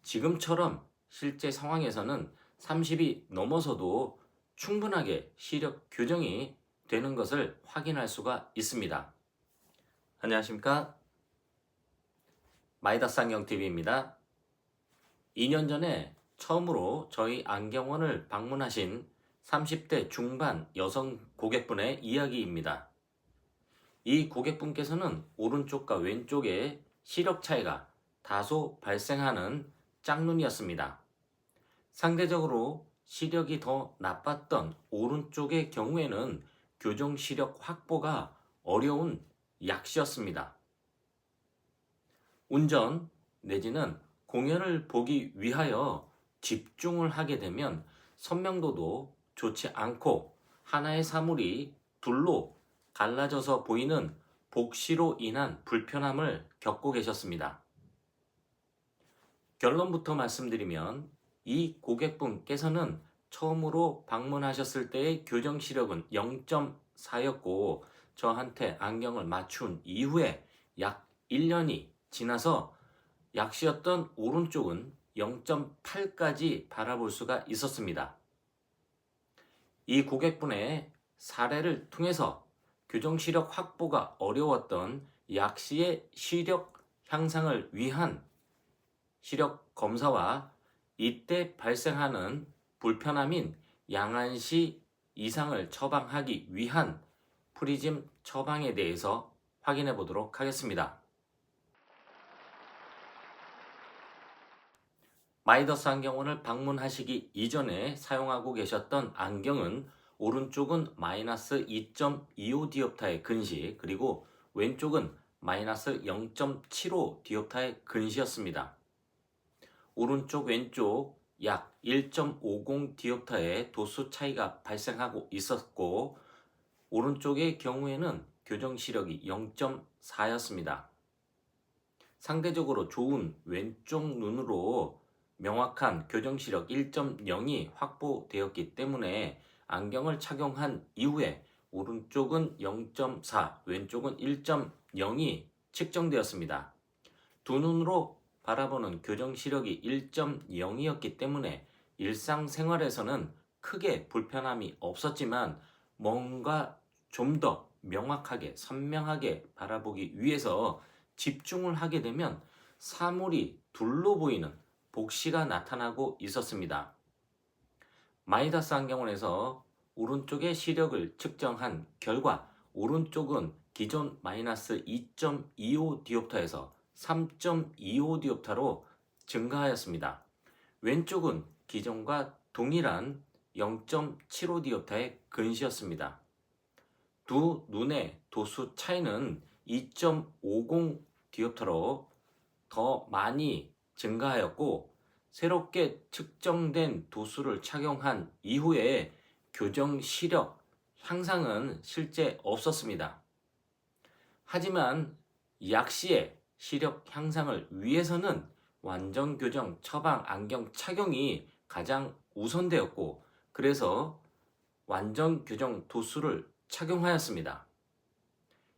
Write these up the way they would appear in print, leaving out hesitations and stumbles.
지금처럼 실제 상황에서는 30이 넘어서도 충분하게 시력 교정이 되는 것을 확인할 수가 있습니다. 안녕하십니까? 마이다스 안경TV입니다. 2년 전에 처음으로 저희 안경원을 방문하신 30대 중반 여성 고객분의 이야기입니다. 이 고객분께서는 오른쪽과 왼쪽에 시력 차이가 다소 발생하는 짝눈이었습니다. 상대적으로 시력이 더 나빴던 오른쪽의 경우에는 교정 시력 확보가 어려운 약시였습니다. 운전 내지는 공연을 보기 위하여 집중을 하게 되면 선명도도 좋지 않고 하나의 사물이 둘로 갈라져서 보이는 복시로 인한 불편함을 겪고 계셨습니다. 결론부터 말씀드리면 이 고객분께서는 처음으로 방문하셨을 때의 교정 시력은 0.4였고 저한테 안경을 맞춘 이후에 약 1년이 지나서 약시였던 오른쪽은 0.8까지 바라볼 수가 있었습니다. 이 고객분의 사례를 통해서 교정 시력 확보가 어려웠던 약시의 시력 향상을 위한 시력 검사와 이때 발생하는 불편함인 양안시 이상을 처방하기 위한 프리즘 처방에 대해서 확인해 보도록 하겠습니다. 마이더스 안경원을 방문하시기 이전에 사용하고 계셨던 안경은 오른쪽은 마이너스 2.25 디옵타의 근시, 그리고 왼쪽은 마이너스 0.75 디옵타의 근시였습니다. 오른쪽 왼쪽 약 1.50 디옵타의 도수 차이가 발생하고 있었고 오른쪽의 경우에는 교정 시력이 0.4였습니다. 상대적으로 좋은 왼쪽 눈으로 명확한 교정 시력 1.0이 확보되었기 때문에 안경을 착용한 이후에 오른쪽은 0.4, 왼쪽은 1.0이 측정되었습니다. 두 눈으로 바라보는 교정 시력이 1.0이었기 때문에 일상생활에서는 크게 불편함이 없었지만 뭔가 좀 더 명확하게 선명하게 바라보기 위해서 집중을 하게 되면 사물이 둘로 보이는 복시가 나타나고 있었습니다. 마이다스 안경원에서 오른쪽의 시력을 측정한 결과 오른쪽은 기존 마이너스 2.25 디옵타에서 3.25 디옵타로 증가하였습니다. 왼쪽은 기존과 동일한 0.75 디옵타의 근시였습니다. 두 눈의 도수 차이는 2.50 디옵타로 더 많이 증가하였고 새롭게 측정된 도수를 착용한 이후에 교정 시력 향상은 실제 없었습니다. 하지만 약시의 시력 향상을 위해서는 완전 교정 처방 안경 착용이 가장 우선되었고 그래서 완전 교정 도수를 착용하였습니다.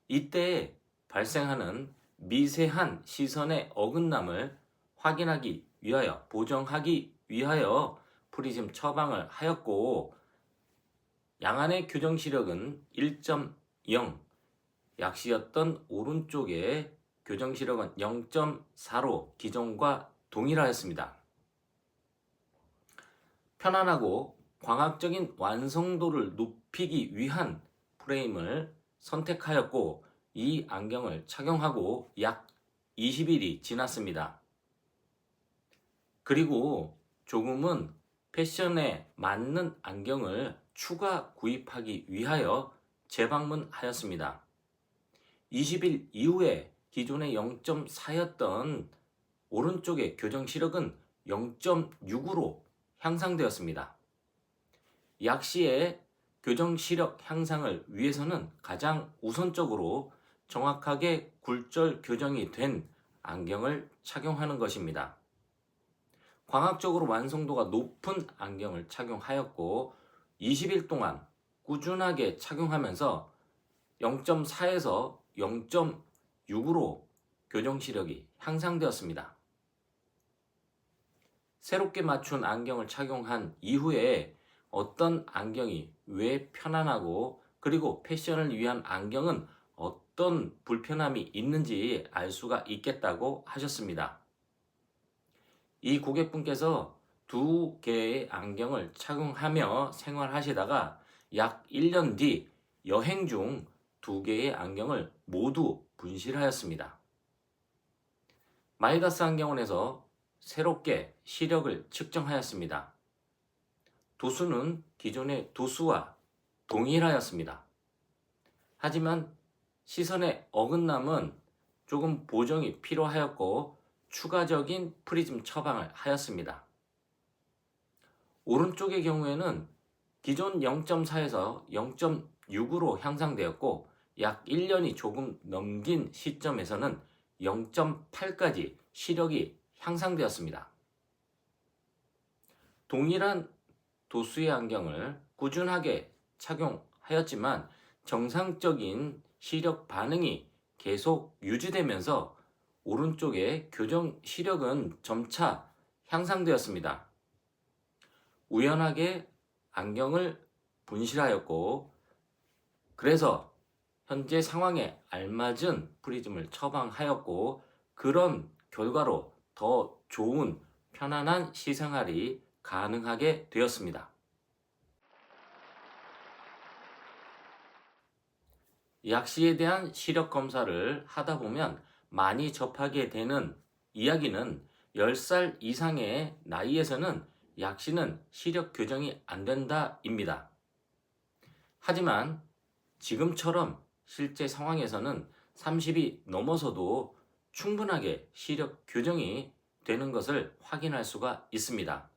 이때 발생하는 미세한 시선의 어긋남을 확인하기 위하여 보정하기 위하여 프리즘 처방을 하였고 양안의 교정 시력은 1.0, 약시였던 오른쪽의 교정 시력은 0.4로 기존과 동일하였습니다. 편안하고 광학적인 완성도를 높이기 위한 프레임을 선택하였고 이 안경을 착용하고 약 20일이 지났습니다. 그리고 조금은 패션에 맞는 안경을 추가 구입하기 위하여 재방문하였습니다. 20일 이후에 기존의 0.4였던 오른쪽의 교정 시력은 0.6으로 향상되었습니다. 약시의 교정 시력 향상을 위해서는 가장 우선적으로 정확하게 굴절 교정이 된 안경을 착용하는 것입니다. 광학적으로 완성도가 높은 안경을 착용하였고 20일 동안 꾸준하게 착용하면서 0.4에서 0.6으로 교정 시력이 향상되었습니다. 새롭게 맞춘 안경을 착용한 이후에 어떤 안경이 왜 편안하고 그리고 패션을 위한 안경은 어떤 불편함이 있는지 알 수가 있겠다고 하셨습니다. 이 고객분께서 두 개의 안경을 착용하며 생활하시다가 약 1년 뒤 여행 중 두 개의 안경을 모두 분실하였습니다. 마이다스 안경원에서 새롭게 시력을 측정하였습니다. 도수는 기존의 도수와 동일하였습니다. 하지만 시선의 어긋남은 조금 보정이 필요하였고 추가적인 프리즘 처방을 하였습니다. 오른쪽의 경우에는 기존 0.4에서 0.6으로 향상되었고 약 1년이 조금 넘긴 시점에서는 0.8까지 시력이 향상되었습니다. 동일한 도수의 안경을 꾸준하게 착용하였지만 정상적인 시력 반응이 계속 유지되면서 오른쪽의 교정 시력은 점차 향상되었습니다. 우연하게 안경을 분실하였고 그래서 현재 상황에 알맞은 프리즘을 처방하였고 그런 결과로 더 좋은 편안한 시생활이 가능하게 되었습니다. 약시에 대한 시력 검사를 하다 보면 많이 접하게 되는 이야기는 10살 이상의 나이에서는 약시는 시력 교정이 안 된다입니다. 하지만 지금처럼 실제 상황에서는 30이 넘어서도 충분하게 시력 교정이 되는 것을 확인할 수가 있습니다.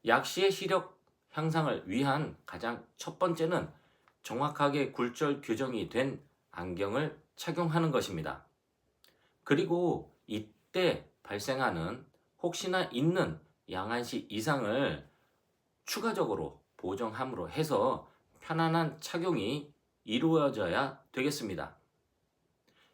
약시의 시력 향상을 위한 가장 첫 번째는 정확하게 굴절 교정이 된 안경을 착용하는 것입니다. 그리고 이때 발생하는 혹시나 있는 양한시 이상을 추가적으로 보정함으로 해서 편안한 착용이 이루어져야 되겠습니다.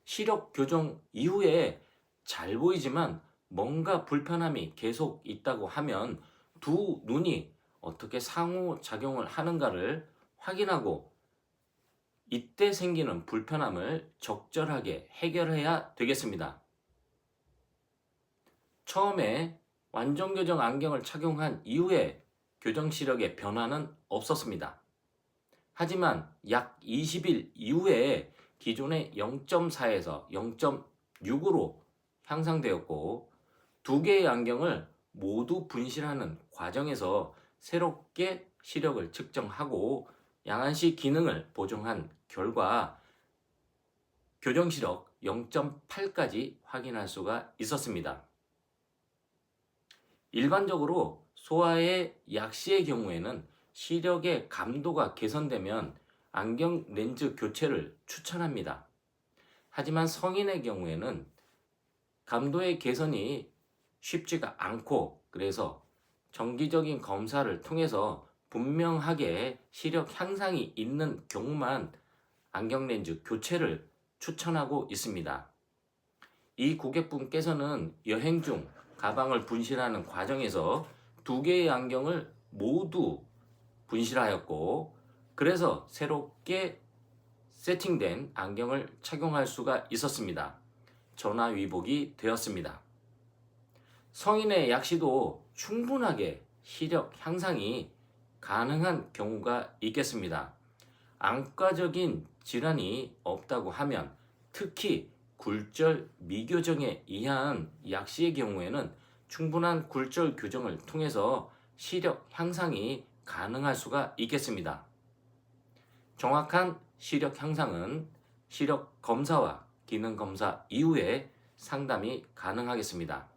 시력 교정 이후에 잘 보이지만 뭔가 불편함이 계속 있다고 하면 두 눈이 어떻게 상호작용을 하는가를 확인하고 이때 생기는 불편함을 적절하게 해결해야 되겠습니다. 처음에 완전 교정 안경을 착용한 이후에 교정 시력의 변화는 없었습니다. 하지만 약 20일 이후에 기존의 0.4에서 0.6으로 향상되었고 두 개의 안경을 모두 분실하는 과정에서 새롭게 시력을 측정하고 양한시 기능을 보정한 결과 교정 시력 0.8까지 확인할 수가 있었습니다. 일반적으로 소아의 약시의 경우에는 시력의 감도가 개선되면 안경 렌즈 교체를 추천합니다. 하지만 성인의 경우에는 감도의 개선이 쉽지가 않고 그래서 정기적인 검사를 통해서 분명하게 시력 향상이 있는 경우만 안경 렌즈 교체를 추천하고 있습니다. 이 고객분께서는 여행 중 가방을 분실하는 과정에서 두 개의 안경을 모두 분실하였고 그래서 새롭게 세팅된 안경을 착용할 수가 있었습니다. 전화위복이 되었습니다. 성인의 약시도 충분하게 시력 향상이 가능한 경우가 있겠습니다. 안과적인 질환이 없다고 하면 특히 굴절 미교정에 의한 약시의 경우에는 충분한 굴절 교정을 통해서 시력 향상이 가능할 수가 있겠습니다. 정확한 시력 향상은 시력 검사와 기능 검사 이후에 상담이 가능하겠습니다.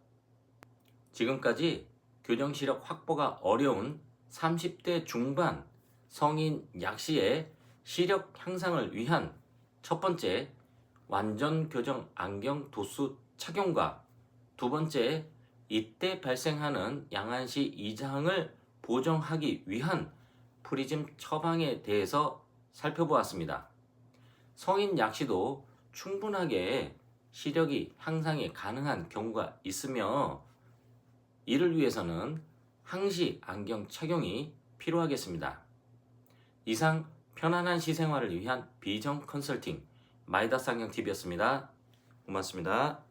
지금까지 교정 시력 확보가 어려운 30대 중반 성인 약시의 시력 향상을 위한 첫 번째 완전 교정 안경 도수 착용과 두 번째 이때 발생하는 양한시 이상을 보정하기 위한 프리즘 처방에 대해서 살펴보았습니다. 성인 약시도 충분하게 시력이 향상이 가능한 경우가 있으며 이를 위해서는 항시 안경 착용이 필요하겠습니다. 이상 편안한 시생활을 위한 비전 컨설팅 마이다스 안경TV였습니다. 고맙습니다.